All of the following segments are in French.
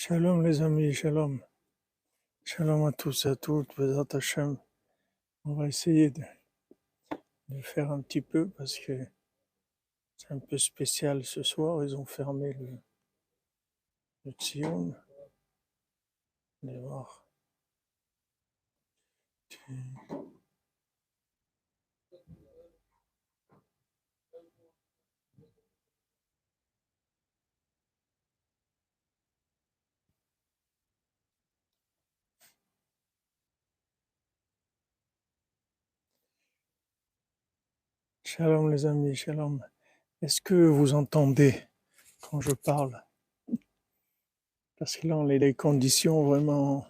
Shalom les amis, shalom. Shalom à tous et à toutes, Bezat Hashem. On va essayer de faire un petit peu parce que c'est un peu spécial ce soir. Ils ont fermé le Tzion. Allez voir. Shalom les amis, shalom. Est-ce que vous entendez quand je parle? Parce que là, on a des conditions vraiment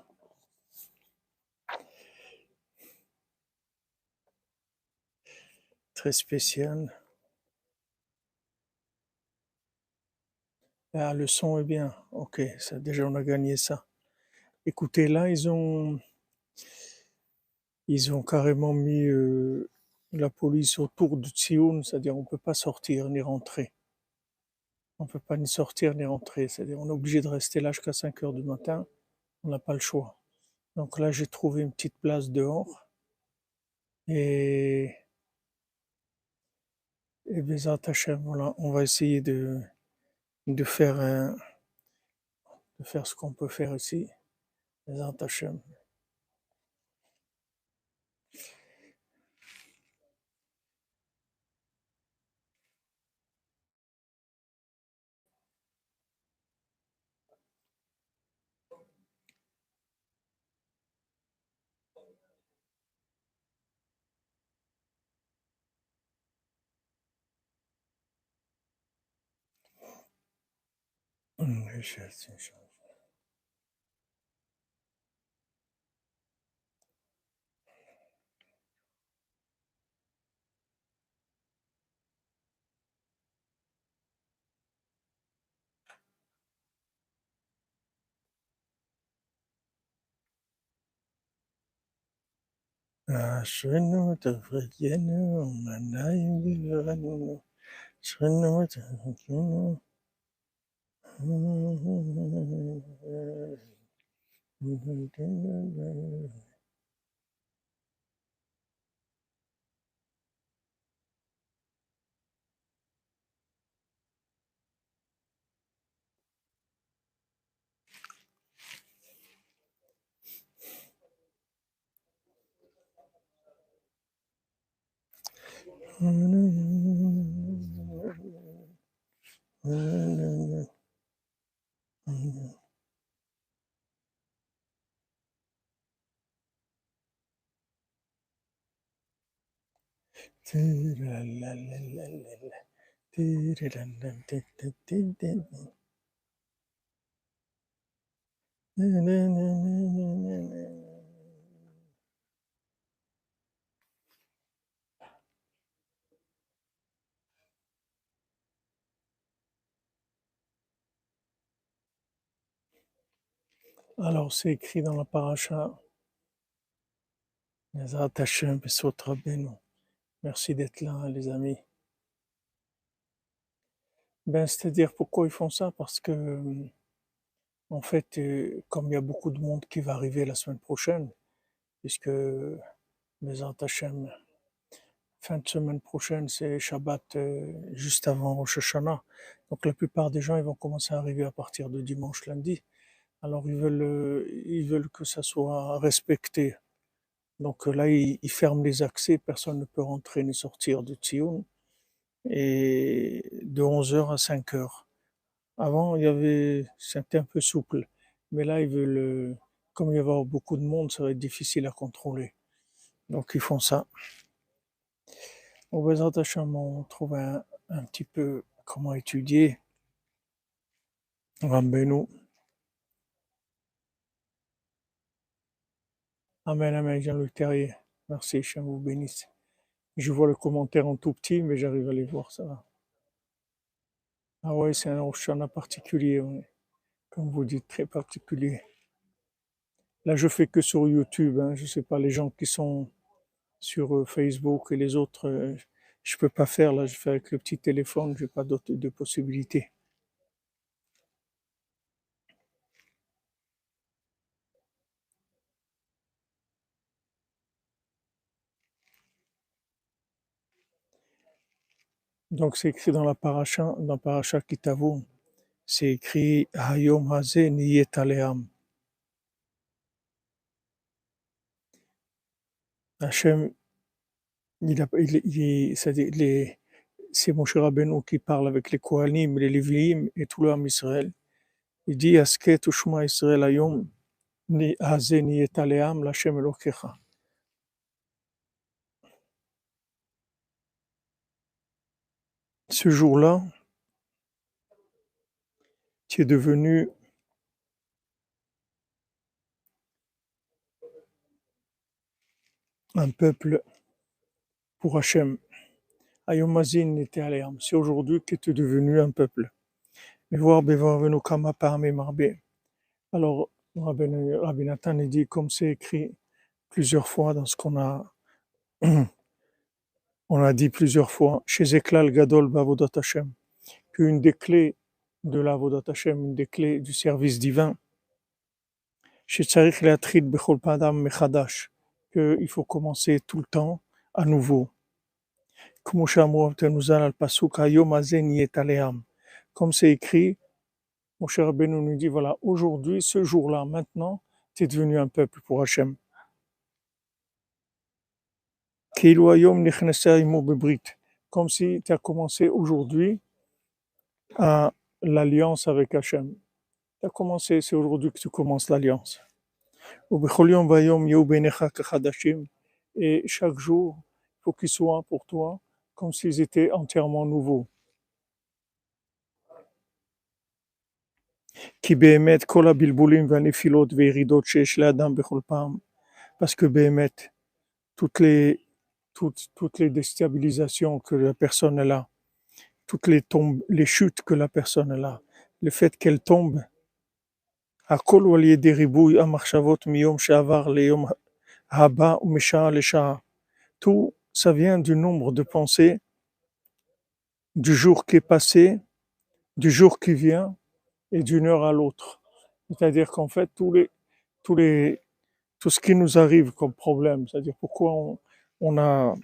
très spéciales. Ah, le son est bien. Ok, ça, déjà on a gagné ça. Écoutez, là, ils ont carrément mis la police autour de Tsioun, c'est-à-dire on ne peut pas sortir ni rentrer. On ne peut pas ni sortir ni rentrer, c'est-à-dire on est obligé de rester là jusqu'à 5 heures du matin, on n'a pas le choix. Donc là, j'ai trouvé une petite place dehors et, et Bezat Hashem, voilà, on va essayer de faire, de faire ce qu'on peut faire ici. Bezat Hashem. Ashenu tafriyenu, manayim vivranu, ashenu tafriyenu. Alors, c'est écrit dans la paracha, Bezrat Hashem Besot Rabbeinu. Merci d'être là, les amis. Ben, c'est-à-dire, pourquoi ils font ça? Parce que, en fait, comme il y a beaucoup de monde qui va arriver la semaine prochaine, puisque Bezrat Hashem, fin de semaine prochaine, c'est Shabbat juste avant Rosh Hashanah. Donc la plupart des gens, ils vont commencer à arriver à partir de dimanche, lundi. Alors ils veulent que ça soit respecté. Donc là, ils ferment les accès, personne ne peut rentrer ni sortir de Tzion, et de 11 heures à 5 heures. Avant, c'était un peu souple, mais là, ils veulent, comme il va y avoir beaucoup de monde, ça va être difficile à contrôler. Donc ils font ça. Au Bezrat Hashem, on trouve un petit peu comment étudier Rabbeinu. Amen, amen, Jean-Luc Terrier. Merci, Hachem vous bénisse. Je vois le commentaire en tout petit, mais j'arrive à les voir, ça va. Ah ouais, c'est un Rosh Hashanah particulier, ouais. Comme vous dites, très particulier. Là, je fais que sur YouTube, hein. Je sais pas, les gens qui sont sur Facebook et les autres, je peux pas faire, là, je fais avec le petit téléphone, j'ai pas d'autres de possibilités. Donc c'est écrit dans Parasha Kitavo, c'est écrit Hayom Hazeh Niyet Aleam. Hachem, c'est-à-dire c'est Moshe Rabbeinu qui parle avec les Kohanim, les Lévi'im et tout l'âme Israël. Il dit Asket Ushma Israël Hayom Ni Hazeh Niyet Aleam L'Hashem Elokecha. Ce jour-là, tu es devenu un peuple pour Hachem. Hayom Hazeh Niyet Aleam. C'est aujourd'hui que tu es devenu un peuple. Mais voir Bevarvenu Kama Parme Marbe. Alors, Rabbi Nathan dit, comme c'est écrit plusieurs fois dans ce qu'on a, on a dit plusieurs fois, chez Eklal Gadol Bavodat Hashem, qu'une des clés de l'Avodat Hashem, une des clés du service divin, chez Tzarich Leatrid Bechol Padam Mechadash, qu'il faut commencer tout le temps à nouveau. Comme c'est écrit, mon cher Rabbeinu nous dit, voilà, aujourd'hui, ce jour-là, maintenant, tu es devenu un peuple pour Hachem. Comme si tu as commencé aujourd'hui à l'alliance avec Hachem. Tu as commencé, c'est aujourd'hui que tu commences l'alliance. Et chaque jour, il faut qu'ils soient pour toi comme s'ils étaient entièrement nouveaux. Parce que Béhémet, toutes les déstabilisations que la personne a, toutes les chutes que la personne a, le fait qu'elle tombe, tout ça vient du nombre de pensées du jour qui est passé, du jour qui vient et d'une heure à l'autre. C'est-à-dire qu'en fait, tous les, tout ce qui nous arrive comme problème, c'est-à-dire pourquoi on a,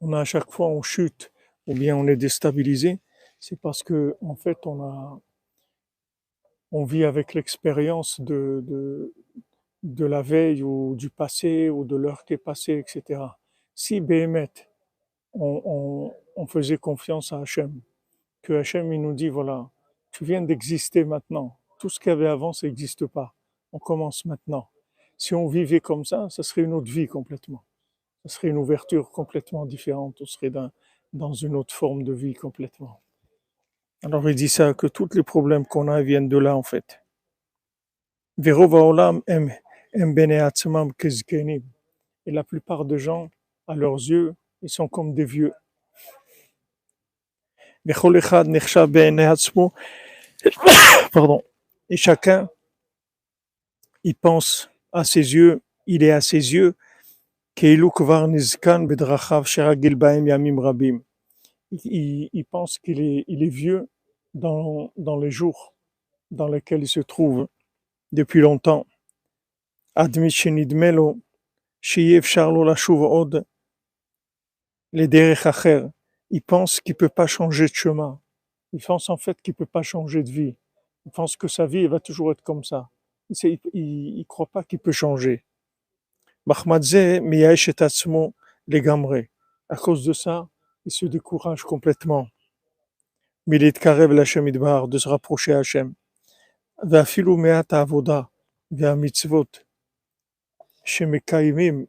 on a à chaque fois on chute ou bien on est déstabilisé, c'est parce que en fait on vit avec l'expérience de la veille ou du passé ou de l'heure qui est passée, etc. Si Béhémet, on faisait confiance à Hachem, que Hachem il nous dit voilà, tu viens d'exister maintenant, tout ce qu'il y avait avant ça n'existe pas, on commence maintenant. Si on vivait comme ça serait une autre vie complètement, ça serait une ouverture complètement différente, on serait dans une autre forme de vie complètement. Alors il dit ça, que tous les problèmes qu'on a viennent de là en fait. Verov haolam em bene atzmam kezkenim. Et la plupart des gens, à leurs yeux, ils sont comme des vieux. Vechol echad nechshav be'enei atzmo. Pardon. Et chacun, il pense à ses yeux, il est à ses yeux, keilu kvar nizkan bedrachav sheragil bahem yamim rabim. Il pense il est vieux dans les jours dans lesquels il se trouve depuis longtemps. Admit shenidmelo sheyev sharlo lashuv od les derech acher. Il pense qu'il peut pas changer de chemin. Il pense en fait qu'il peut pas changer de vie. Il pense que sa vie va toujours être comme ça. Il croit pas qu'il peut changer. Mahmadze miyash et atzmo legamre. À cause de ça, il se décourage complètement. Milit karev l'Hashem idbar, de se rapprocher à Hachem. Ve'afilu me'at avoda ve'amitzvot shemekayimim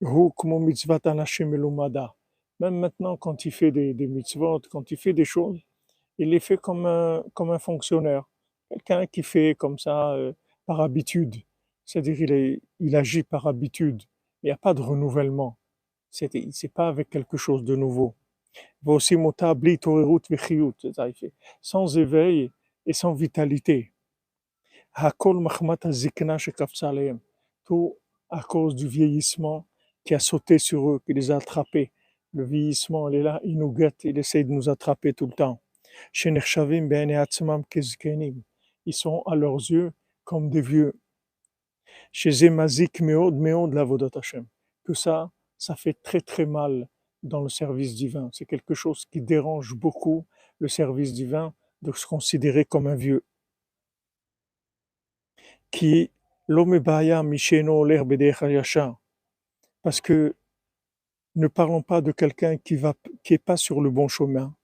hu kmo mitzvat anashim melumada. Même maintenant, quand il fait des mitzvot, quand il fait des choses, il les fait comme un fonctionnaire. Quelqu'un qui fait comme ça par habitude. C'est-à-dire il agit par habitude. Il n'y a pas de renouvellement. C'est pas avec quelque chose de nouveau. Sans éveil et sans vitalité. Tout à cause du vieillissement qui a sauté sur eux, qui les a attrapés. Le vieillissement, il est là, il nous guette, il essaie de nous attraper tout le temps. Ils sont à leurs yeux comme des vieux. Chez Emazik Meod, Meod, la Vodat Hashem. Que ça fait très très mal dans le service divin. C'est quelque chose qui dérange beaucoup le service divin de se considérer comme un vieux. Qui l'omebaya misheno l'air yachar. Parce que ne parlons pas de quelqu'un qui est pas sur le bon chemin.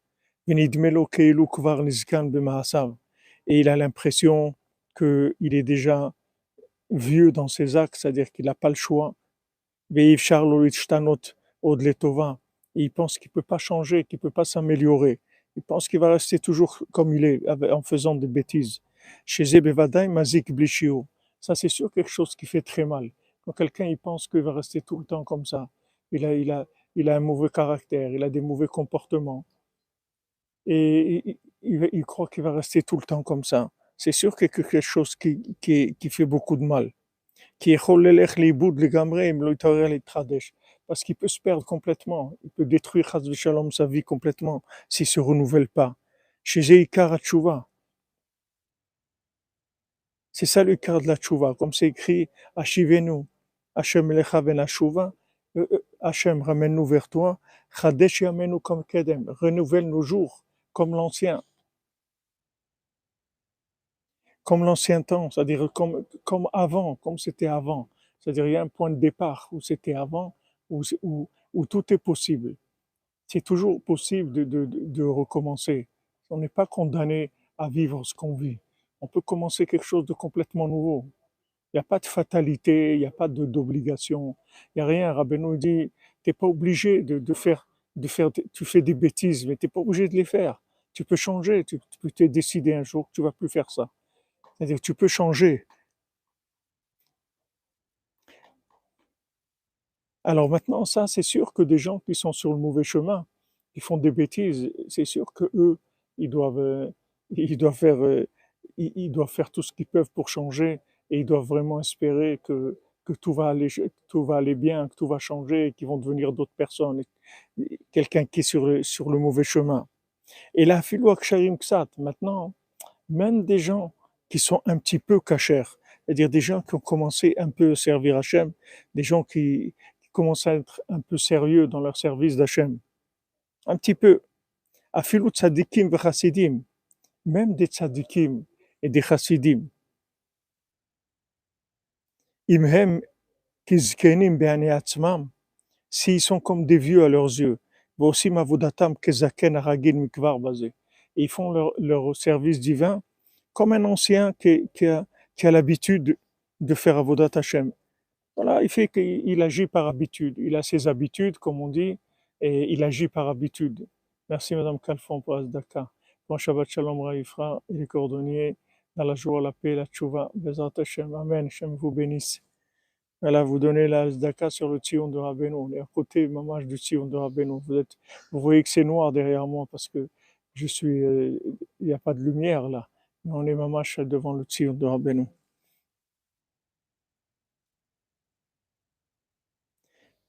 Venidmelo keilu kvar nizkan b'maasav. Et il a l'impression qu'il est déjà vieux dans ses actes, c'est-à-dire qu'il n'a pas le choix. Ve'ivshar lo litshtanot od letova. Et il pense qu'il ne peut pas changer, qu'il ne peut pas s'améliorer. Il pense qu'il va rester toujours comme il est, en faisant des bêtises. Chez Zebevadai mazik blishio. Ça, c'est sûr quelque chose qui fait très mal. Quand quelqu'un il pense qu'il va rester tout le temps comme ça, il a un mauvais caractère, il a des mauvais comportements. Et il croit qu'il va rester tout le temps comme ça. C'est sûr que quelque chose qui fait beaucoup de mal. Qui est cholelech liboud legamre im lo yitarer litradesh. Parce qu'il peut se perdre complètement. Il peut détruire chas v'shalom sa vie complètement s'il se renouvelle pas. Chez Ikar Tchouva. C'est ça le quart de la tchouva. Comme c'est écrit, Ashivenu, Hashem lecha ben Ashuva, Hashem ramène-nous vers toi, Chadesh yamenu comme Kedem, renouvelle nos jours comme l'ancien temps, c'est-à-dire comme avant, comme c'était avant. C'est-à-dire il y a un point de départ où c'était avant, où tout est possible. C'est toujours possible de recommencer. On n'est pas condamné à vivre ce qu'on vit. On peut commencer quelque chose de complètement nouveau. Il n'y a pas de fatalité, il n'y a pas d'obligation, il n'y a rien. Rabbeinu dit, tu n'es pas obligé tu fais des bêtises, mais tu n'es pas obligé de les faire. Tu peux changer, tu peux te décider un jour que tu ne vas plus faire ça. C'est-à-dire que tu peux changer. Alors maintenant, ça, c'est sûr que des gens qui sont sur le mauvais chemin, qui font des bêtises, c'est sûr que eux, ils doivent, euh, ils doivent faire, ils doivent faire tout ce qu'ils peuvent pour changer et ils doivent vraiment espérer que tout va aller bien, que tout va changer, et qu'ils vont devenir d'autres personnes, quelqu'un qui est sur le mauvais chemin. Et là, Philo Aksharim Ksat, maintenant, même des gens qui sont un petit peu cachers, c'est-à-dire des gens qui ont commencé un peu à servir Hachem, des gens qui commencent à être un peu sérieux dans leur service d'Hachem, un petit peu. Afilu tzadikim v'chassidim, même des tzadikim et des chassidim, imhem kizkenim be'anei atzmam, s'ils sont comme des vieux à leurs yeux, vosim avodatam kezaken haragil mikvar bazé, et ils font leur service divin comme un ancien qui a l'habitude de faire avodat Hashem. Voilà, il fait qu'il agit par habitude. Il a ses habitudes, comme on dit, et il agit par habitude. Merci Madame Kalfon pour Asdaka. Bon Shabbat Shalom Raifra et les cordonniers, dans la joie, la paix, la tchouva. Bezat Hashem. Amen. Hashem vous bénisse. Voilà, vous donnez la Asdaka sur le Tzion de Rabbeinu. On est à côté, mamage, du Tzion de Rabbeinu. Vous voyez que c'est noir derrière moi parce que il n'y a pas de lumière là. Mais on est mamage devant le Tzion de Rabbeinu.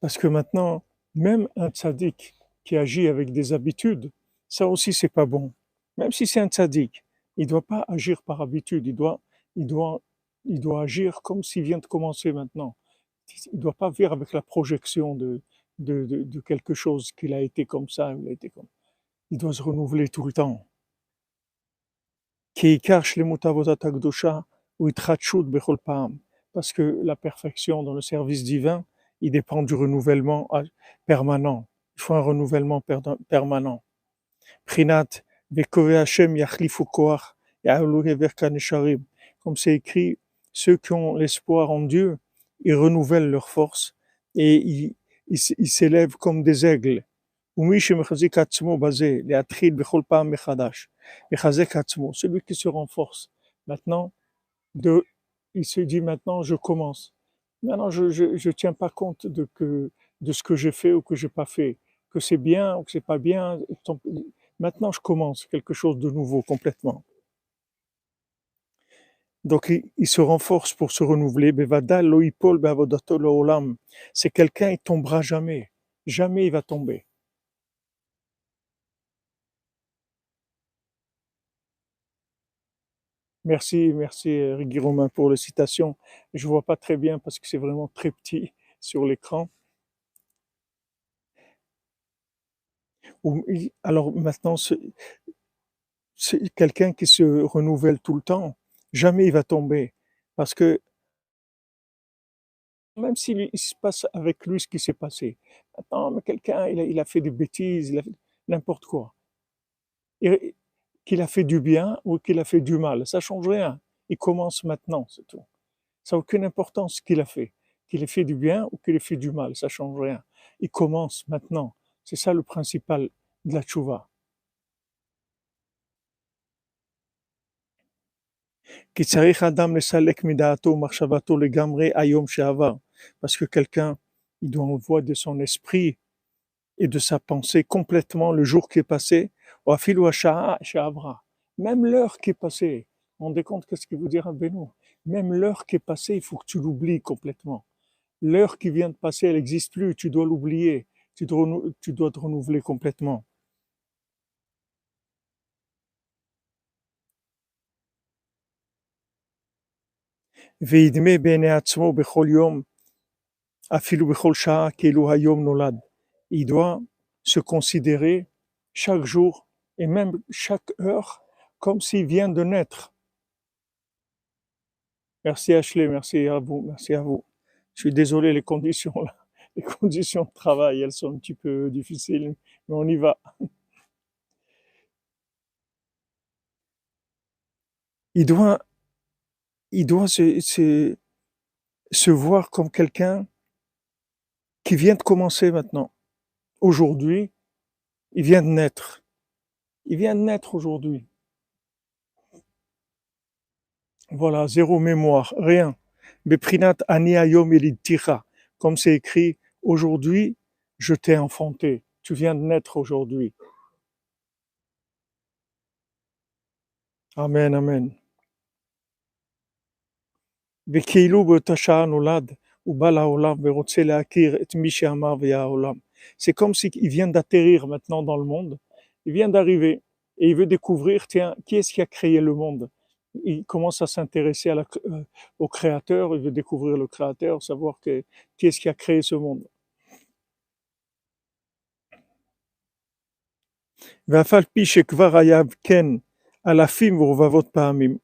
Parce que maintenant, même un tzaddik qui agit avec des habitudes, ça aussi c'est pas bon. Même si c'est un tzaddik, il ne doit pas agir par habitude, il doit, il doit agir comme s'il vient de commencer maintenant. Il ne doit pas vivre avec la projection de quelque chose qu'il a été comme ça, il doit se renouveler tout le temps. Parce que la perfection dans le service divin, il dépend du renouvellement permanent. Il faut un renouvellement permanent. Prinat vekove Hashem yachlifu koach ya'alu heverka nesharim. Comme c'est écrit, ceux qui ont l'espoir en Dieu, ils renouvellent leur force et ils s'élèvent comme des aigles. Celui qui se renforce maintenant, il se dit maintenant je commence. Maintenant je tiens pas compte de ce que j'ai fait ou que j'ai pas fait, que c'est bien ou que c'est pas bien. Maintenant je commence quelque chose de nouveau complètement. Donc il se renforce pour se renouveler. C'est quelqu'un, il tombera jamais. Jamais il va tomber. Merci, merci Guy Romain pour la citation. Je vois pas très bien parce que c'est vraiment très petit sur l'écran. Alors maintenant, c'est quelqu'un qui se renouvelle tout le temps, jamais il va tomber. Parce que même s'il se passe avec lui ce qui s'est passé, attends, mais quelqu'un, il a fait des bêtises, il a fait n'importe quoi. Et qu'il a fait du bien ou qu'il a fait du mal, ça change rien. Il commence maintenant, c'est tout. Ça n'a aucune importance ce qu'il a fait. Qu'il ait fait du bien ou qu'il ait fait du mal, ça change rien. Il commence maintenant. C'est ça le principal de la tchouva. כי צריך אדם לסלק מדעתו ומחשבתו לגמרי היום שעבר. Parce que quelqu'un, il doit envoyer de son esprit et de sa pensée complètement le jour qui est passé, ou afilu hasha'a she'avra. Même l'heure qui est passée. Vous vous rendez compte qu'est-ce qu'il vous dit Rabbeinu? Même l'heure qui est passée, il faut que tu l'oublies complètement. L'heure qui vient de passer, elle n'existe plus, tu dois l'oublier. Tu dois te renouveler complètement. וידמה בעיני עצמו בכל יום, אפילו בכל שעה, כאילו היום נולד. Il doit se considérer chaque jour et même chaque heure comme s'il vient de naître. Merci Ashley, merci à vous, merci à vous. Je suis désolé, les conditions là, les conditions de travail, elles sont un petit peu difficiles, mais on y va. Il doit, il doit se voir comme quelqu'un qui vient de commencer maintenant. Aujourd'hui, il vient de naître. Il vient de naître aujourd'hui. Voilà, zéro mémoire, rien. Beprinat ani ayom elidtira. Comme c'est écrit, aujourd'hui, je t'ai enfanté. Tu viens de naître aujourd'hui. Amen, amen. וכאילו באותה שעה נולד, הוא בא לעולם ורוצה להכיר את מי שאמר והיה העולם. C'est comme s'il vient d'atterrir maintenant dans le monde, il vient d'arriver et il veut découvrir, tiens, qui est-ce qui a créé le monde? Il commence à s'intéresser au créateur, il veut découvrir le créateur, savoir qui est-ce qui a créé ce monde. ואף על פי שכבר היה כן אלפים ורבבות פעמים,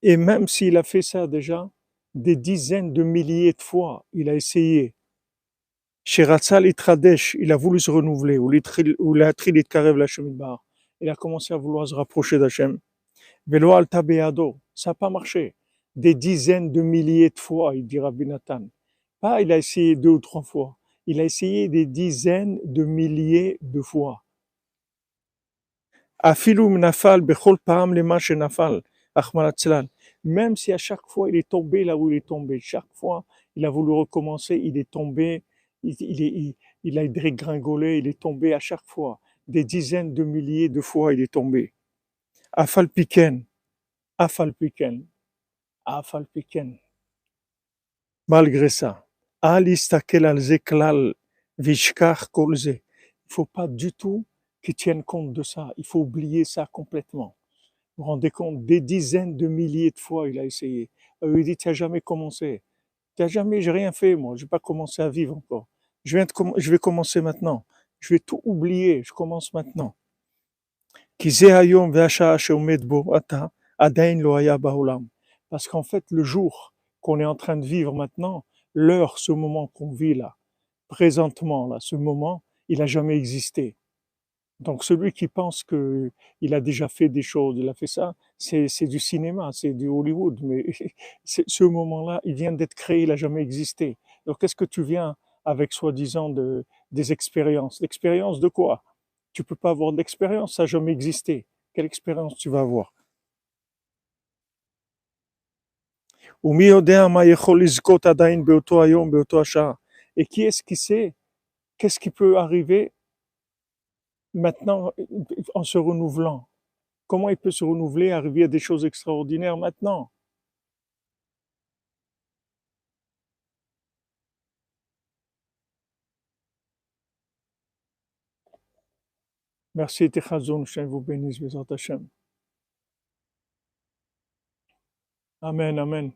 et même s'il a fait ça déjà des dizaines de milliers de fois, il a essayé. Sheratzal Itradesh, il a voulu se renouveler, ou l'Atril Itkarev Lachem Idbar. Il a commencé à vouloir se rapprocher d'Hachem. Velo Alta Beado, ça n'a pas marché. Des dizaines de milliers de fois, il dit Rabbi Nathan. Pas il a essayé 2 ou 3 fois. Il a essayé des dizaines de milliers de fois. Afilum nafal bechol paam lema shenafal, Achman Atzlan. Même si à chaque fois il est tombé là où il est tombé, chaque fois il a voulu recommencer, il est tombé, il a dégringolé, il est tombé à chaque fois. Des dizaines de milliers de fois il est tombé. Afal piken, afal piken, afal piken. Malgré ça, al istakel al zeklal vishkach kol ze. Il faut pas du tout qu'il tienne compte de ça. Il faut oublier ça complètement. Vous vous rendez compte, des dizaines de milliers de fois, il a essayé. Il dit, tu n'as jamais commencé. Tu n'as jamais, j'ai rien fait, moi. Je n'ai pas commencé à vivre encore. Je vais commencer maintenant. Je vais tout oublier. Je commence maintenant. Parce qu'en fait, le jour qu'on est en train de vivre maintenant, l'heure, ce moment qu'on vit là, présentement, là, ce moment, il n'a jamais existé. Donc celui qui pense que il a déjà fait des choses, il a fait ça, c'est du cinéma, c'est du Hollywood, mais ce moment-là, il vient d'être créé, il n'a jamais existé. Donc qu'est-ce que tu viens avec soi-disant des expériences? L'expérience de quoi? Tu peux pas avoir d'expérience, ça n'a jamais existé. Quelle expérience tu vas avoir? Et qui est-ce qui sait qu'est-ce qui peut arriver maintenant en se renouvelant? Comment il peut se renouveler, arriver à des choses extraordinaires maintenant? Merci, Techazoun, Shem vous bénisse, Bezat Hashem. Amen, amen.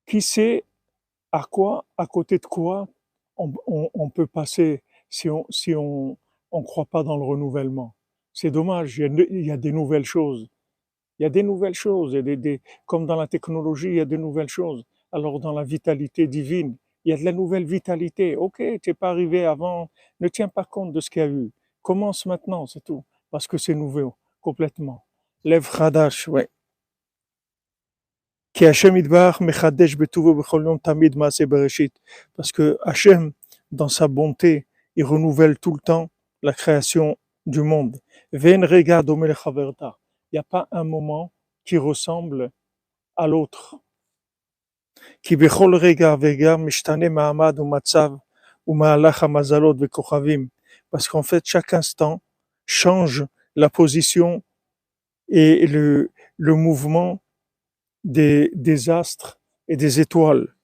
Qui sait à côté de quoi on peut passer si on croit pas dans le renouvellement? C'est dommage, il y a des nouvelles choses. Il y a des nouvelles choses, comme dans la technologie, il y a de nouvelles choses. Alors dans la vitalité divine, il y a de la nouvelle vitalité. Ok, tu n'es pas arrivé avant, ne tiens pas compte de ce qu'il y a eu. Commence maintenant, c'est tout, parce que c'est nouveau, complètement. Lève Hadash, ouais. Qui Hashem Idbar Mechadesh Betuvo Bechol Yom Tamid Maaseh Bereshit. Parce que Hashem, dans sa bonté, il renouvelle tout le temps la création du monde. Ve'en rega domé lechaverta. Il n'y a pas un moment qui ressemble à l'autre. Ki bechol rega vega mishtane ma'amad umatzav uma'alach hamazalot vekochavim. Parce qu'en fait, chaque instant change la position et le mouvement des astres et des étoiles.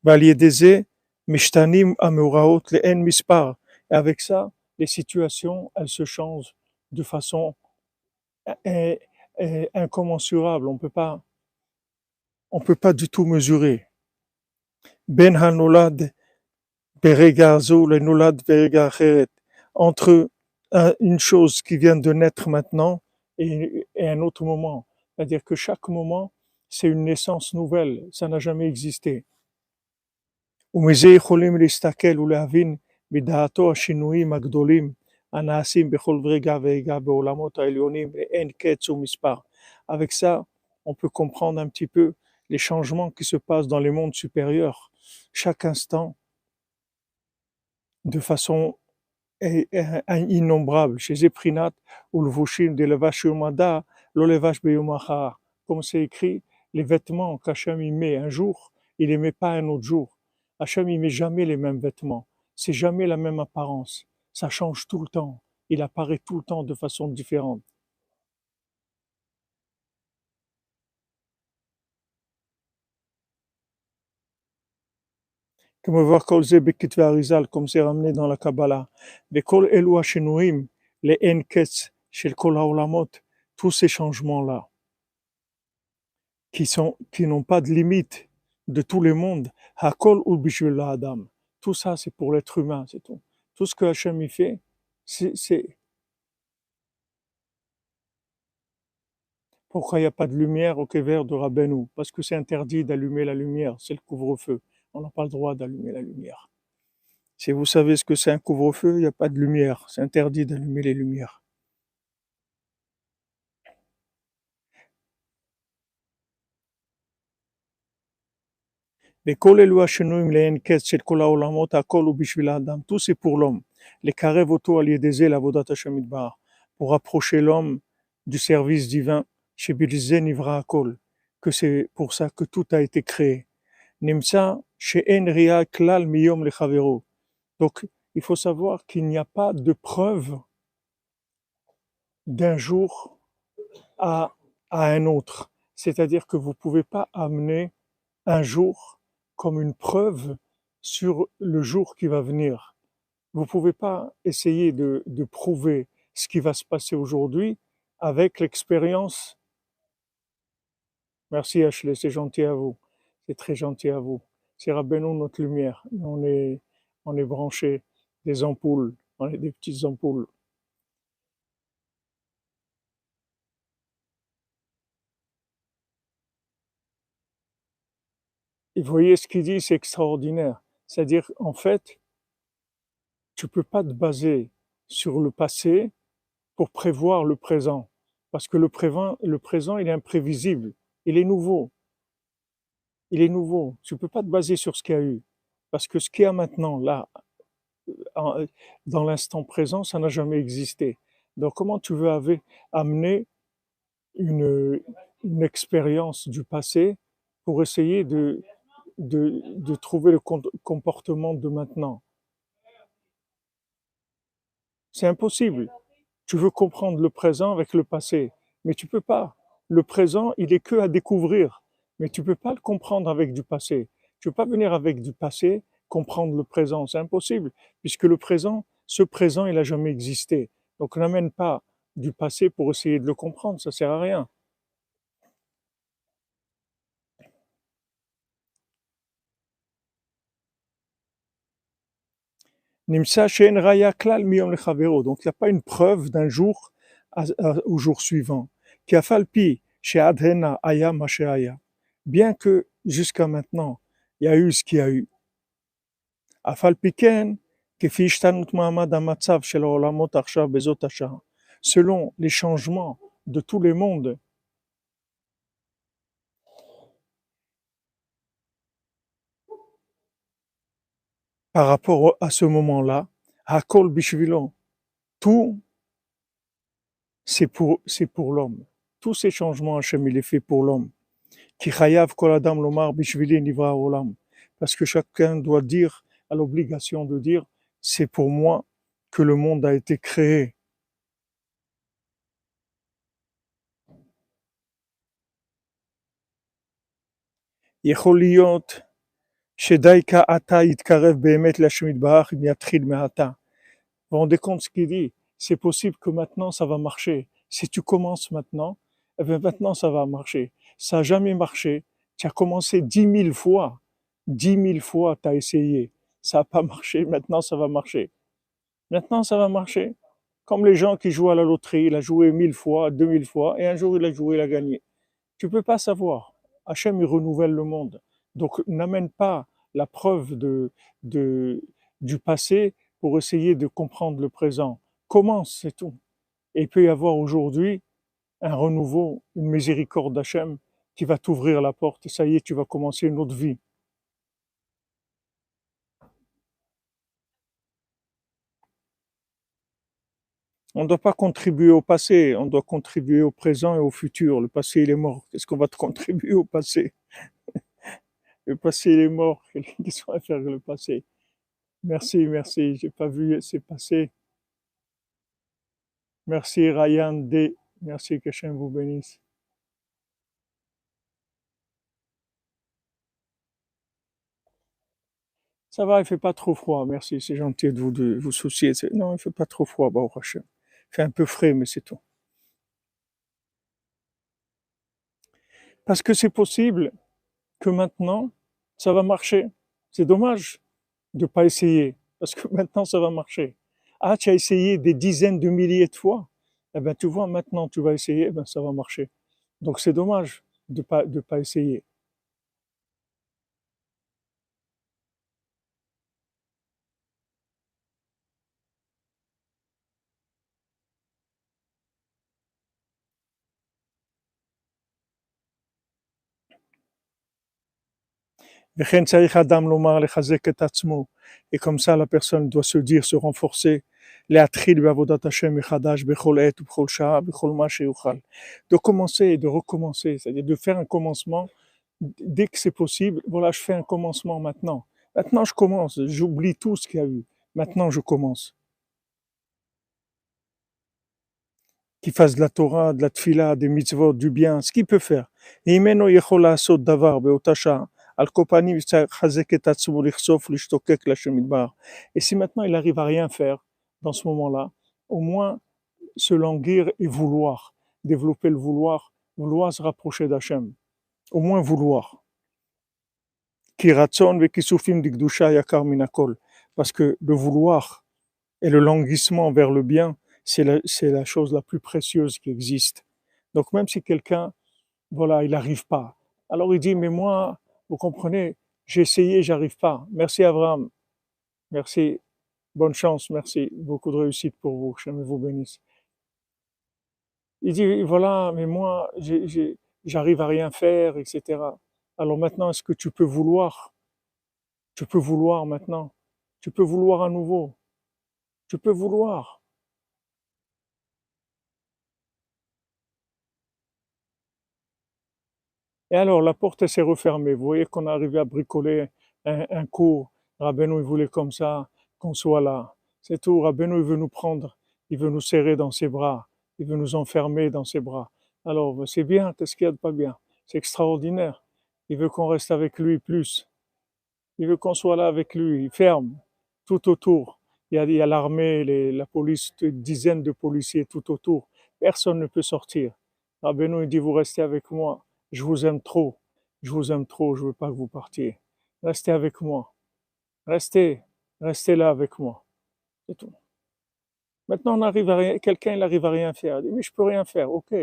Valiedeze, Mishtanim Ameuraot, le N Mispar. Et avec ça, les situations, elles se changent de façon incommensurable. On peut pas du tout mesurer. Ben Hanolad, Berega Zo, le Nolad, Berega Acheret. Entre une chose qui vient de naître maintenant et un autre moment. C'est-à-dire que chaque moment, c'est une naissance nouvelle. Ça n'a jamais existé. ומזה יכולים להסתכל ולהבין בדעתו השינויים הגדולים הנעשים בכל רגע ורגע בעולמות העליונים ואין קץ ומספר. Avec ça, on peut comprendre un petit peu les changements qui se passent dans les mondes supérieurs, chaque instant, de façon innombrable. Chez Eprinat, ou le Vushim de Levash Yomada, le Levash Beyomachar. Comme c'est écrit, les vêtements qu'Hachem y met un jour, il les met pas un autre jour. Hachem il met jamais les mêmes vêtements. C'est jamais la même apparence. Ça change tout le temps. Il apparaît tout le temps de façon différente. Comme voir Kol Ze Bekitve Arizal, comme c'est ramené dans la Kabbalah. Mais Kol Elu Hashinuim, les Enketz, chez le Kol Haolamot, tous ces changements-là, qui n'ont pas de limite de tous les mondes. Hakol ou Bishvil Adam. Tout ça, c'est pour l'être humain, c'est tout. Tout ce que Hachem y fait, c'est pourquoi il n'y a pas de lumière au Kever de Rabbeinu? Parce que c'est interdit d'allumer la lumière, c'est le couvre-feu. On n'a pas le droit d'allumer la lumière. Si vous savez ce que c'est un couvre-feu, il n'y a pas de lumière. C'est interdit d'allumer les lumières. וכל אלו השינויים לאין קץ של כל העולמות, הכל הוא בשביל האדם. Tout c'est pour l'homme. לקרב אותו על ידי זה לעבודת השם יתברך. Pour rapprocher l'homme du service divin, שבלזה נברא הכל. Que c'est pour ça que tout a été créé. נמצא שאין ראייה כלל מיום לחברו. Donc, il faut savoir qu'il n'y a pas de preuve d'un jour à, à un autre. C'est-à-dire que vous ne pouvez pas amener un jour comme une preuve sur le jour qui va venir. Vous ne pouvez pas essayer de prouver ce qui va se passer aujourd'hui avec l'expérience. Merci Ashley, c'est gentil à vous. C'est très gentil à vous. C'est Rabbeinu notre lumière. On est branchés des ampoules, on est des petites ampoules. Et vous voyez ce qu'il dit, c'est extraordinaire. C'est-à-dire, en fait, tu ne peux pas te baser sur le passé pour prévoir le présent. Parce que le présent, il est imprévisible. Il est nouveau. Il est nouveau. Tu ne peux pas te baser sur ce qu'il y a eu. Parce que ce qu'il y a maintenant, là, dans l'instant présent, ça n'a jamais existé. Donc, comment tu veux amener une, une expérience du passé pour essayer de trouver le comportement de maintenant? C'est impossible. Tu veux comprendre le présent avec le passé, mais tu peux pas. Le présent, il est que à découvrir, mais tu peux pas le comprendre avec du passé. Tu peux pas venir avec du passé comprendre le présent, c'est impossible, puisque le présent, ce présent, il a jamais existé. Donc n'amène pas du passé pour essayer de le comprendre, ça sert à rien. Nimsa she'en raya klal miyom lechavero. Donc il n'y a pas une preuve d'un jour au jour suivant. Qui a falpi she'adhena aya ma she'aya. Bien que jusqu'à maintenant, il y a eu ce qu'il y a eu. Afal piken, kefi ishtanut ma'amad hamatzav shel ha'olamot achshav bezot hashah. Selon les changements de tous les mondes, par rapport à ce moment-là, hakol bishvilo, tout c'est pour l'homme. Tous ces changements, Hachem, il est fait pour l'homme. Ki chayav kol adam lomar bishvili nivra olam. Parce que chacun doit dire, a l'obligation de dire, c'est pour moi que le monde a été créé. Yechol liyot sheday ka'ata yitkarev be'emet l'Hashem yitbarach im yatril me'ata. Vous vous rendez compte ce qu'il dit? C'est possible que maintenant ça va marcher. Si tu commences maintenant, eh bien maintenant ça va marcher. Ça n'a jamais marché. Tu as commencé 10 000 fois. 10 000 fois, tu as essayé. Ça n'a pas marché. Maintenant ça va marcher. Maintenant ça va marcher. Comme les gens qui jouent à la loterie. Il a joué 1 000 fois, 2 000 fois, et un jour il a joué, il a gagné. Tu peux pas savoir. Hachem, il renouvelle le monde. Donc, n'amène pas la preuve de, du passé pour essayer de comprendre le présent. Commence, c'est tout. Et il peut y avoir aujourd'hui un renouveau, une miséricorde d'Hachem qui va t'ouvrir la porte et ça y est, tu vas commencer une autre vie. On ne doit pas contribuer au passé, on doit contribuer au présent et au futur. Le passé, il est mort. Qu'est-ce qu'on va te contribuer au passé? Le passé, il est mort. Qu'est-ce qu'on va faire avec le passé? Merci, merci. J'ai pas vu, c'est passé. Merci Ryan D. Merci que Hachem vous bénisse. Ça va, il fait pas trop froid. Merci, c'est gentil de vous soucier. Non, il fait pas trop froid, bah, au Hachem. Il fait un peu frais, mais c'est tout. Parce que c'est possible que maintenant, ça va marcher. C'est dommage de pas essayer. Parce que maintenant, ça va marcher. Ah, tu as essayé des dizaines de milliers de fois. Eh ben, tu vois, maintenant, tu vas essayer, eh ben, ça va marcher. Donc, c'est dommage de pas essayer. וכן צריך אדם לומר לחזק את עצמו, et comme ça la personne doit se dire, se renforcer, להתחיל בעבודת השם מחדש בכל עת ובכל שעה, בכל מה שיוכל. De commencer et de recommencer, c'est-à-dire de faire un commencement dès que c'est possible. Voilà, je fais un commencement maintenant. Maintenant je commence, j'oublie tout ce qu'il y a eu. Maintenant je commence. Qu'il fasse de la Torah, de la Tfila, des mitzvot, du bien, ce qu'il peut faire. Et imeno yechol לעשות דבר באותה שעה. Et si maintenant il arrive à rien faire dans ce moment-là, au moins se languir et vouloir, développer le vouloir, vouloir se rapprocher d'Hachem, au moins vouloir. Parce que le vouloir et le languissement vers le bien, c'est la chose la plus précieuse qui existe. Donc même si quelqu'un, voilà, il n'arrive pas, alors il dit, mais moi, vous comprenez, j'ai essayé, j'arrive pas. Merci Abraham, merci, bonne chance, merci, beaucoup de réussite pour vous, que Hachem vous bénisse. Il dit, voilà, mais moi, j'arrive à rien faire, etc. Alors maintenant, est-ce que tu peux vouloir? Tu peux vouloir maintenant. Tu peux vouloir à nouveau. Tu peux vouloir. Et alors, la porte s'est refermée. Vous voyez qu'on est arrivé à bricoler un cours. Rabbeinu, il voulait comme ça, qu'on soit là. C'est tout. Rabbeinu, il veut nous prendre. Il veut nous serrer dans ses bras. Il veut nous enfermer dans ses bras. Alors, c'est bien. Qu'est-ce qu'il y a de pas bien? C'est extraordinaire. Il veut qu'on reste avec lui plus. Il veut qu'on soit là avec lui. Il ferme tout autour. Il y a l'armée, la police, une dizaine de policiers tout autour. Personne ne peut sortir. Rabbeinu, il dit, vous restez avec moi. Je vous aime trop. Je vous aime trop. Je veux pas que vous partiez. Restez avec moi. Restez. Restez là avec moi. c'est tout. Maintenant, on arrive à rien, quelqu'un il arrive à rien faire. Il dit, mais je peux rien faire. Ok,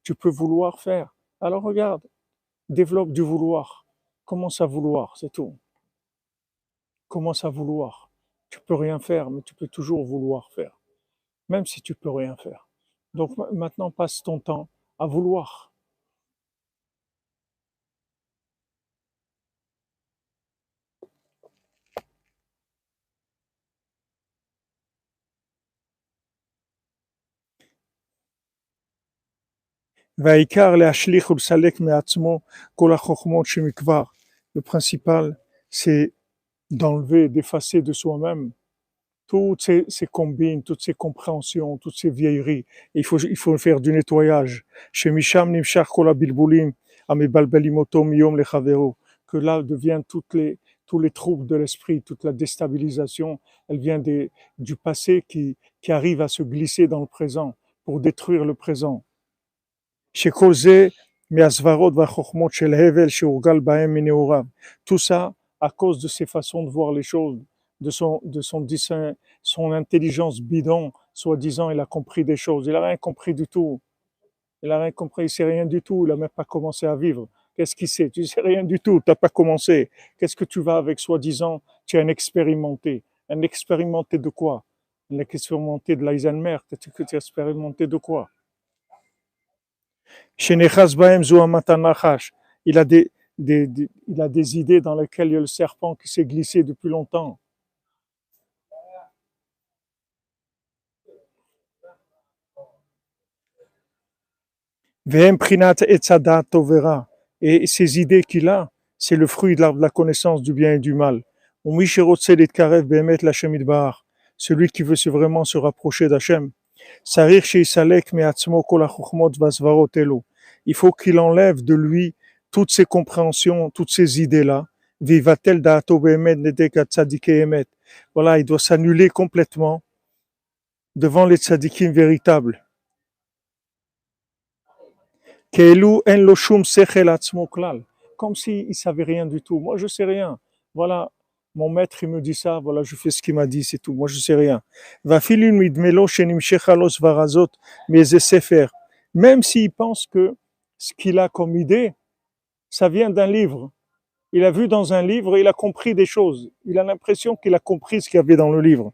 tu peux vouloir faire. Alors regarde, développe du vouloir. Commence à vouloir, c'est tout. Commence à vouloir. Tu peux rien faire, mais tu peux toujours vouloir faire, même si tu peux rien faire. Donc maintenant, passe ton temps à vouloir. והעיקר להשליך ולסלק מעצמו כל החוכמות שמכבר. Le principal, c'est d'enlever, d'effacer de soi-même toutes ces combines, toutes ces compréhensions, toutes ces vieilleries. Il faut faire du nettoyage. Chez Misham Nimshach Kol HaBilbulim, Amebalbelim Oto Miyom Lechavero, que là deviennent tous les troubles de l'esprit, toute la déstabilisation, elle vient du passé qui arrive à se glisser dans le présent pour détruire le présent. שכל זה מהסברות והחוכמות של הבל שהורגל בהם מנעוריו. Tout ça à cause de ses façons de voir les choses, son intelligence bidon, soi-disant il a compris des choses. Il n'a rien compris du tout. Il n'a rien compris, il sait rien du tout, il n'a même pas commencé à vivre. Qu'est-ce qu'il sait? Tu sais rien du tout, tu n'as pas commencé. Qu'est-ce que tu vas avec soi-disant? Tu es un expérimenté. Un expérimenté de quoi? Un expérimenté de l'Eisenmer. Tu es expérimenté de quoi? Shenechaz Bahem Zuamatanachash. Il a des idées dans lesquelles il y a le serpent qui s'est glissé depuis longtemps. Vehem Prinat Etzadat Tovera. Et ces idées qu'il a, c'est le fruit de l'arbre de la connaissance du bien et du mal. Umishirotzelet Karev Behemet Lashem Idbar. Celui qui veut vraiment se rapprocher d'Hachem. Sarir Sheisalek Meatzmo Kol HaChochmot Vasvarot Elo. Il faut qu'il enlève de lui toutes ces compréhensions, toutes ces idées-là. Vivatel Da'ato Behemet Nedek Tzadike Emet. Voilà, il doit s'annuler complètement devant les tzadikim véritables. Keelu en lo shum sechel atzmo klal. Comme s'il ne savait rien du tout. Moi, je ne sais rien. Voilà, mon maître, il me dit ça. Voilà, je fais ce qu'il m'a dit, c'est tout. Moi, je ne sais rien. Vafilin midmelo shenimshecha lo svarazot meze sefer. Même s'il pense que ce qu'il a comme idée, ça vient d'un livre. Il a vu dans un livre, il a compris des choses. Il a l'impression qu'il a compris ce qu'il y avait dans le livre.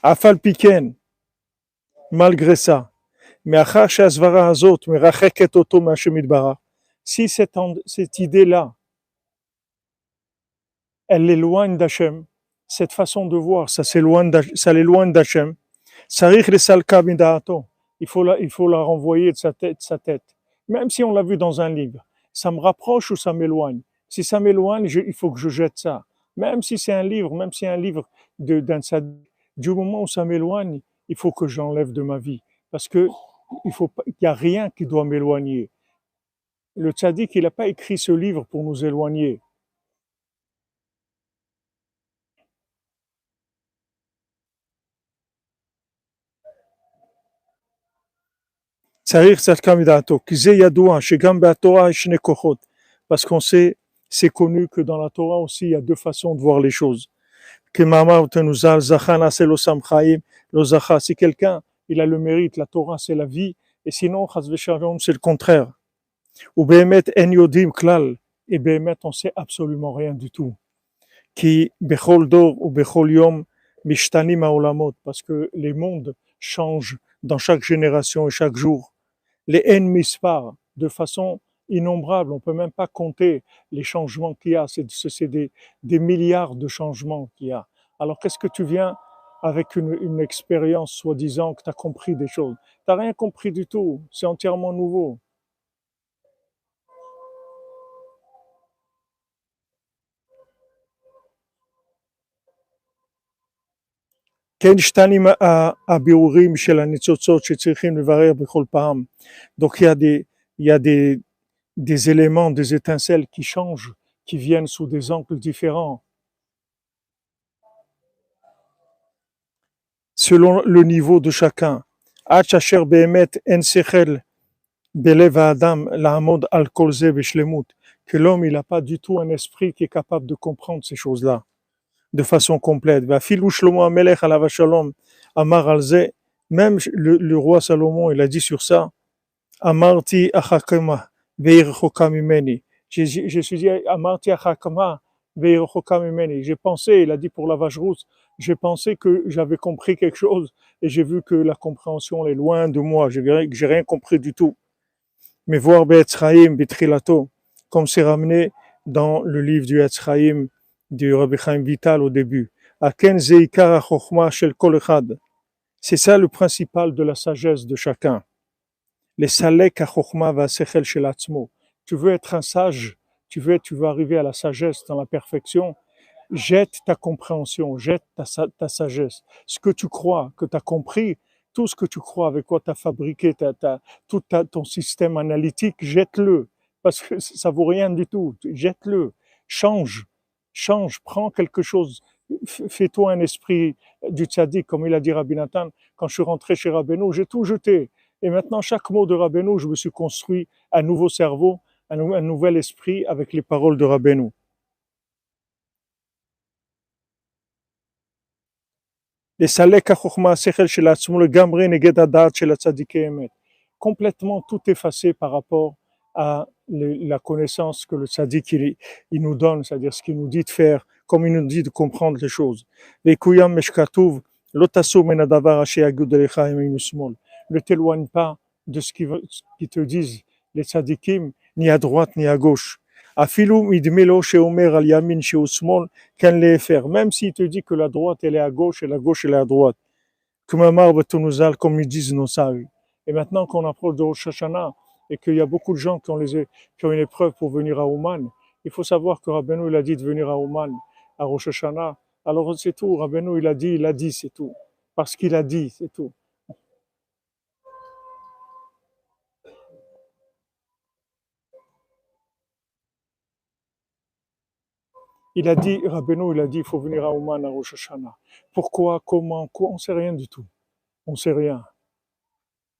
Afal piken, malgré ça. מאחר שהסברה הזאת מרחקת אותו מהשם יתברך, si cette idée-là, elle l'éloigne d'Hachem, cette façon de voir, ça l'éloigne d'Hachem, צריך לסלקה מדעתו, il faut la renvoyer de sa tête. Même si on l'a vu dans un livre, ça me rapproche ou ça m'éloigne. Si ça m'éloigne, il faut que je jette ça. Même si c'est un livre, même si c'est un livre d'un tzaddik, du moment où ça m'éloigne, il faut que j'enlève de ma vie. Parce que il n'y a rien qui doit m'éloigner. Le tzaddik, il n'a pas écrit ce livre pour nous éloigner. Parce qu'on sait, c'est connu que dans la Torah aussi, il y a deux façons de voir les choses. Si quelqu'un, il a le mérite, la Torah c'est la vie, et sinon, c'est le contraire. Ou Behemet en yodim klal, et Behemet on sait absolument rien du tout. Qui bechol dor ou bechol yom mishtanim haolamot, parce que les mondes changent dans chaque génération et chaque jour. Les en mispar, de façon innombrable, on ne peut même pas compter les changements qu'il y a, c'est des milliards de changements qu'il y a. Alors qu'est-ce que tu viens avec une expérience soi-disant que tu as compris des choses? Tu n'as rien compris du tout, c'est entièrement nouveau. כן, שתיים הבירורים של הניצוצות שצריכים לברר בכל פעם. Donc il y a des éléments, des étincelles qui changent, qui viennent sous des angles différents. Selon le niveau de chacun. עד שאשר באמת אין שכל בלב האדם לעמוד על כל זה בשלמות. que l'homme, il n'a pas du tout un esprit qui est capable de comprendre ces choses-là de façon complète. Vafilu Shlomo Amelech alav shalom amar al ze, même le roi Salomon, il a dit sur ça, Amarti achakama veirchoka mimeni. Je suis dit, Amarti achakama veirchoka mimeni. J'ai pensé, il a dit pour la vache rousse, j'ai pensé que j'avais compris quelque chose et j'ai vu que la compréhension est loin de moi. J'ai rien compris du tout. Mais voir Be'etzraïm, Betrilato, comme c'est ramené dans le livre du Etzraïm du Rabbi Chaim Vital au début. Aken zeikar ha-chokhma shel kol echad. C'est ça le principal de la sagesse de chacun. Les salek ha-chokhma va-sechel shel atzmo. Tu veux être un sage, tu veux arriver à la sagesse, dans la perfection, jette ta compréhension, jette ta sagesse. Ce que tu crois, que tu as compris, tout ce que tu crois, avec quoi tu as fabriqué ton système analytique, jette-le. Parce que ça vaut rien du tout. Jette-le. Change. Change. Prends quelque chose. Fais-toi un esprit du tzaddik, comme il a dit Rabbi Nathan. Quand je suis rentré chez Rabbeinu, j'ai tout jeté. Et maintenant, chaque mot de Rabbeinu, je me suis construit un nouveau cerveau, un nouvel esprit avec les paroles de Rabbeinu. לסלק החוכמה השכל של עצמו לגמרי נגד הדעת של הצדיקי אמת. Complètement tout effacé par rapport à la connaissance que le tzaddik il nous donne, c'est-à-dire ce qu'il nous dit de faire, comme il nous dit de comprendre les choses. וכוים משכתוב, לא תסור מן הדבר אשר יגיד לך ימין ושמאל. Ne t'éloigne pas de ce qui te disent les tzadikim, ni à droite ni à gauche. Afilou midmelo sheomer al yamin sheusmol ken lefer. Même s'il te dit que la droite elle est à gauche et la gauche elle est à droite. Comme ils disent nos sages. Et maintenant qu'on approche de Rosh Hashanah et qu'il y a beaucoup de gens qui ont une épreuve pour venir à Ouman, il faut savoir que Rabbeinu il a dit de venir à Ouman, à Rosh Hashanah. Alors c'est tout. Rabbeinu il a dit, c'est tout. Parce qu'il a dit, c'est tout. Il a dit, Rabbeinu, il a dit, il faut venir à Ouman à Rosh Hashanah. Pourquoi, comment, quoi, on ne sait rien du tout. On ne sait rien.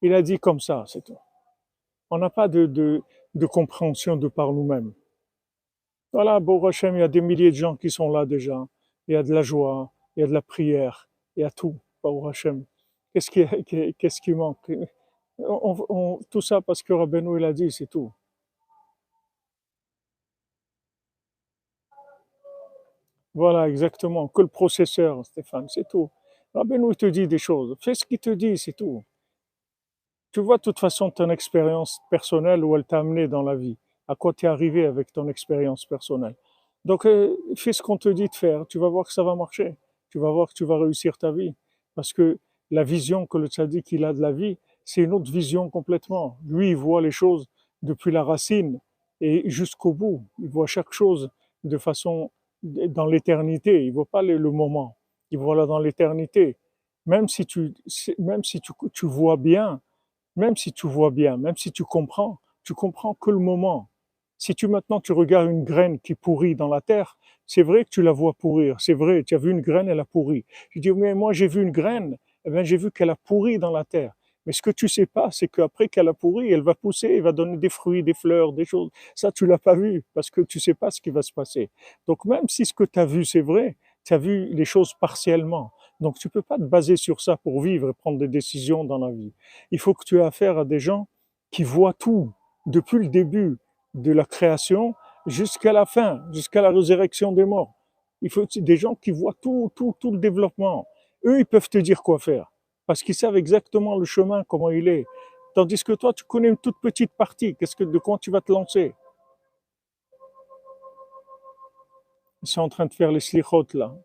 Il a dit comme ça, c'est tout. On n'a pas de compréhension de par nous-mêmes. Voilà, Baruch Hashem, il y a des milliers de gens qui sont là déjà. Il y a de la joie, il y a de la prière, il y a tout, Baruch Hashem. Qu'est-ce qui manque? Tout ça parce que Rabbeinu, il a dit, c'est tout. Voilà, exactement. Que le processeur, Stéphane, c'est tout. Rabbeinu, il te dit des choses. Fais ce qu'il te dit, c'est tout. Tu vois de toute façon ton expérience personnelle où elle t'a amené dans la vie, à quoi tu es arrivé avec ton expérience personnelle. Donc, fais ce qu'on te dit de faire, tu vas voir que ça va marcher, tu vas voir que tu vas réussir ta vie. Parce que la vision que le tzaddik il a de la vie, c'est une autre vision complètement. Lui, il voit les choses depuis la racine et jusqu'au bout. Il voit chaque chose de façon dans l'éternité. Il ne voit pas le moment. Il voit là dans l'éternité. Même si tu vois bien, même si tu vois bien, même si tu comprends que le moment. Si maintenant tu regardes une graine qui pourrit dans la terre, c'est vrai que tu la vois pourrir, c'est vrai, tu as vu une graine, elle a pourri. Je dis, mais moi j'ai vu une graine, eh bien, j'ai vu qu'elle a pourri dans la terre. Mais ce que tu sais pas, c'est qu'après qu'elle a pourri, elle va pousser, elle va donner des fruits, des fleurs, des choses. Ça, tu l'as pas vu parce que tu sais pas ce qui va se passer. Donc même si ce que tu as vu, c'est vrai, tu as vu les choses partiellement. Donc tu peux pas te baser sur ça pour vivre et prendre des décisions dans la vie. Il faut que tu aies affaire à des gens qui voient tout, depuis le début de la création jusqu'à la fin, jusqu'à la résurrection des morts. Il faut des gens qui voient tout le développement. Eux, ils peuvent te dire quoi faire, parce qu'ils savent exactement le chemin, comment il est. Tandis que toi, tu connais une toute petite partie. De quoi tu vas te lancer? Ils sont en train de faire les slichot là.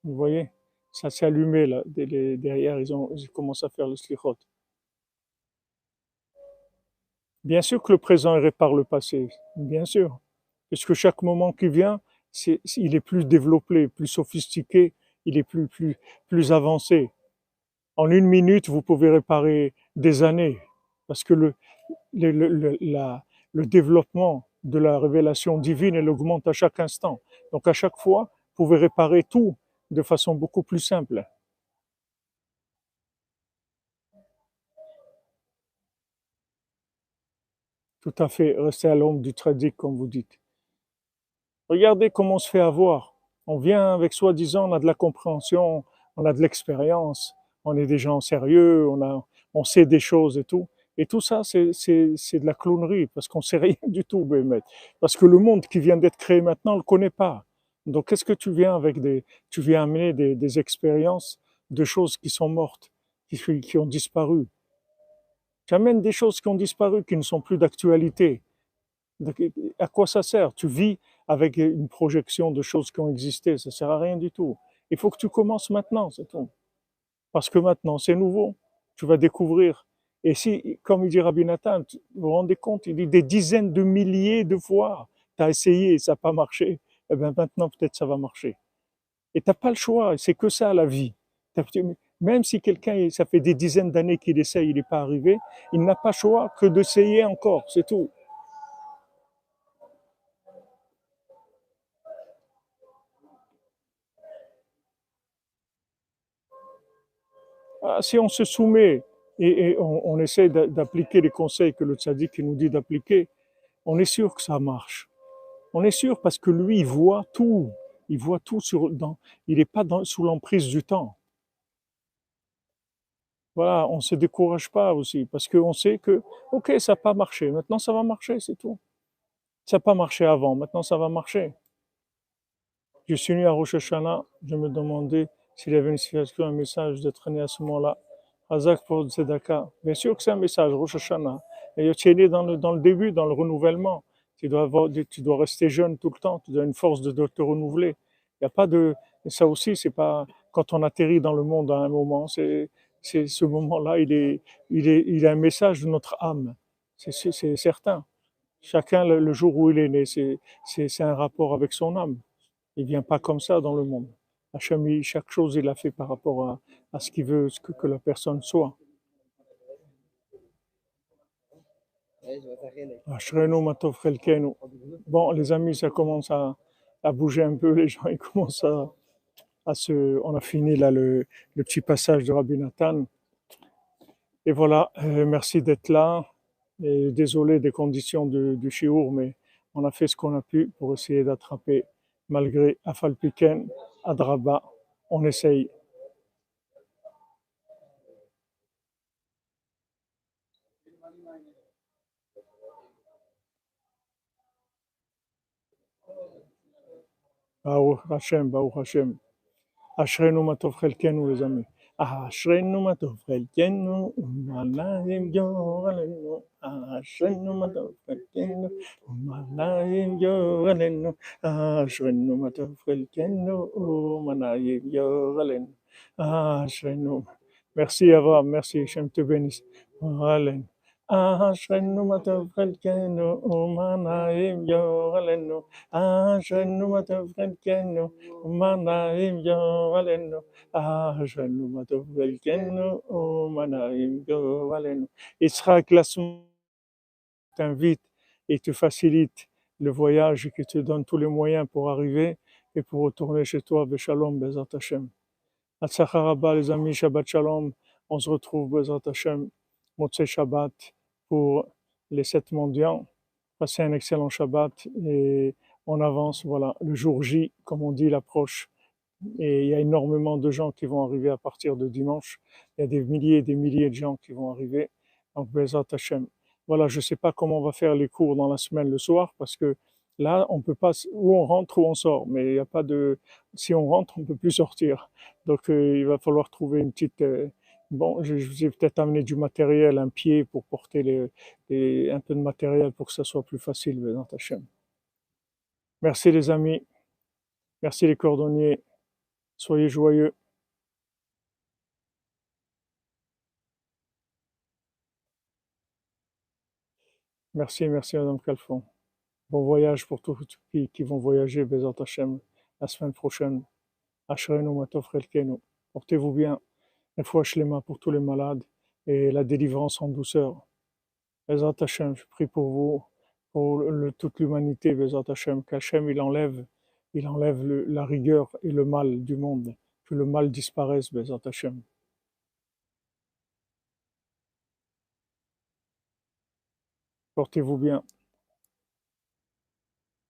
Vous voyez? Ça s'est allumé là. Derrière, ils commencent à faire le slichot. Bien sûr que le présent répare le passé, bien sûr. Parce que chaque moment qui vient, il est plus développé, plus sophistiqué, il est plus avancé. En une minute, vous pouvez réparer des années. Parce que le développement de la révélation divine, elle augmente à chaque instant. Donc à chaque fois, vous pouvez réparer tout de façon beaucoup plus simple. Tout à fait, rester à l'ombre du tradik, comme vous dites. Regardez comment on se fait avoir. On vient avec soi-disant, on a de la compréhension, on a de l'expérience, on est des gens sérieux, on sait des choses et tout. Et tout ça, c'est de la clownerie, parce qu'on sait rien du tout, Bémet. Parce que le monde qui vient d'être créé maintenant, on ne le connaît pas. Donc, qu'est-ce que tu viens avec tu viens amener des expériences de choses qui sont mortes, qui ont disparu. Tu amènes des choses qui ont disparu, qui ne sont plus d'actualité. À quoi ça sert? Tu vis avec une projection de choses qui ont existé, ça sert à rien du tout. Il faut que tu commences maintenant, c'est tout. Parce que maintenant, c'est nouveau. Tu vas découvrir. Et si, comme il dit Rabbi Nathan, vous vous rendez compte, il dit des dizaines de milliers de fois, tu as essayé et ça n'a pas marché. Eh bien maintenant, peut-être ça va marcher. Et tu n'as pas le choix, c'est que ça la vie. Même si quelqu'un, ça fait des dizaines d'années qu'il essaye, il n'est pas arrivé, il n'a pas le choix que d'essayer encore, c'est tout. Ah, si on se soumet et on essaie d'appliquer les conseils que le tzaddik nous dit d'appliquer, on est sûr que ça marche. On est sûr parce que lui, il voit tout. Il voit tout il n'est pas sous l'emprise du temps. Voilà, on ne se décourage pas aussi parce qu'on sait que, ok, ça n'a pas marché. Maintenant, ça va marcher, c'est tout. Ça n'a pas marché avant. Maintenant, ça va marcher. Je suis venu à Rosh Hashanah. Je me demandais s'il y avait une signification, un message d'être né à ce moment-là. Hazak pour Tzedaka. Bien sûr que c'est un message, Rosh Hashanah. Et tu es né dans le début, dans le renouvellement. Tu dois rester jeune tout le temps. Tu dois avoir une force de te renouveler. Il n'y a pas de. Ça aussi, c'est pas. Quand on atterrit dans le monde à un moment, c'est ce moment-là, il est un message de notre âme. C'est certain. Chacun, le jour où il est né, c'est un rapport avec son âme. Il vient pas comme ça dans le monde. Hachem, chaque chose, il a fait par rapport à ce qu'il veut que la personne soit. Ashrenu matov chelkenu. Bon, les amis, ça commence à bouger un peu. Les gens, ils commencent à se. On a fini là le petit passage de Rabbi Nathan. Et voilà, merci d'être là. Et désolé des conditions du shiur, mais on a fait ce qu'on a pu pour essayer d'attraper, malgré Afalpiken, Adraba. On essaye. Baruch Hashem, Baruch Hashem. Ashrenu matov chelkenu, les amis. Ashrenu matov chelkenu, umanayim yoralenu. Ashrenu matov chelkenu, umanayim yoralenu. Ashrenu matov chelkenu, umanayim yoralenu. Ashrenu. Merci Abraham, merci, Hashem te bénisse. Alléluia. אשרנו מה טוב חלקנו ומה נעים גורלנו, אשרנו מה טוב חלקנו ומה נעים גורלנו, אשרנו מה טוב חלקנו ומה נעים גורלנו. Yitzhak, la t'invite et te facilite le voyage, qui te donne tous les moyens pour arriver et pour retourner chez toi. Beshalom, Bezat Hashem. Atzlacha rabba, les amis, Shabbat Shalom. On se retrouve, Bezat Hashem, Motzei Shabbat, pour les 7 mendiants. Passez un excellent Shabbat et on avance. Voilà, le jour J, comme on dit, il approche. Et il y a énormément de gens qui vont arriver à partir de dimanche. Il y a des milliers et des milliers de gens qui vont arriver. Donc, Bezat Hashem. Voilà, je ne sais pas comment on va faire les cours dans la semaine le soir, parce que là, on peut pas, ou on rentre ou on sort, mais il n'y a pas de, si on rentre, on ne peut plus sortir. Donc, il va falloir trouver une petite, bon, je vous ai peut-être amené du matériel, un pied pour porter un peu de matériel pour que ça soit plus facile, Bezat Hashem. Merci les amis, merci les cordonniers, soyez joyeux. Merci, merci Madame Calfon. Bon voyage pour tous ceux qui vont voyager, Bezat Hashem, la semaine prochaine. Ashrenu matov chelkenu. Portez-vous bien. Une fois shlema pour tous les malades et la délivrance en douceur. Bezat Hashem, je prie pour vous, pour toute l'humanité, Bezat Hashem, qu'Hashem il enlève la rigueur et le mal du monde, que le mal disparaisse, Bezat Hashem. Portez-vous bien.